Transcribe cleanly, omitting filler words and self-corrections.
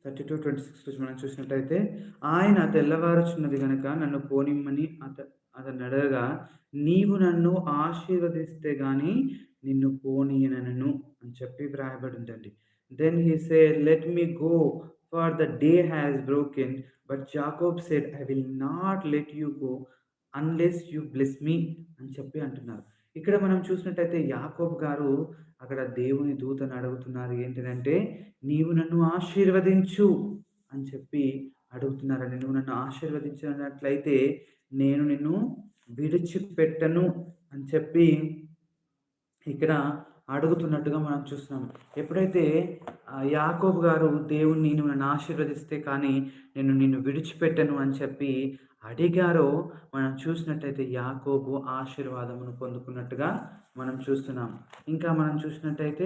32:26 మనం చూసినట్టయితే, ఆయన తెల్లవారుచున్నది గనక నన్ను పోనిమ్మని అతనడగగా, నీవు నన్ను ఆశీర్వదిస్తే గాని నిన్ను పోనీయనను అని చెప్పి వ్రాయబడిందండి. Then he said, let me go for the day has broken. But Jacob said, I will not let you go unless you bless me అని చెప్పి అంటున్నారు. ఇక్కడ మనం చూసినట్టయితే యాకోబు గారు అక్కడ దేవుని దూతను అడుగుతున్నారు. ఏంటిదంటే, నీవు నన్ను ఆశీర్వదించు అని చెప్పి అడుగుతున్నారండి. నువ్వు నన్ను ఆశీర్వదించినట్లయితే నేను నిన్ను విడిచిపెట్టను అని చెప్పి ఇక్కడ అడుగుతున్నట్టుగా మనం చూస్తున్నాం. ఎప్పుడైతే యాకోబు గారు దేవుణ్ణి నువ్వు నన్ను ఆశీర్వదిస్తే కానీ నేను నిన్ను విడిచిపెట్టను అని చెప్పి అడిగారో, మనం చూసినట్టయితే యాకోబు ఆశీర్వాదమును పొందుకున్నట్టుగా మనం చూస్తున్నాం. ఇంకా మనం చూసినట్టయితే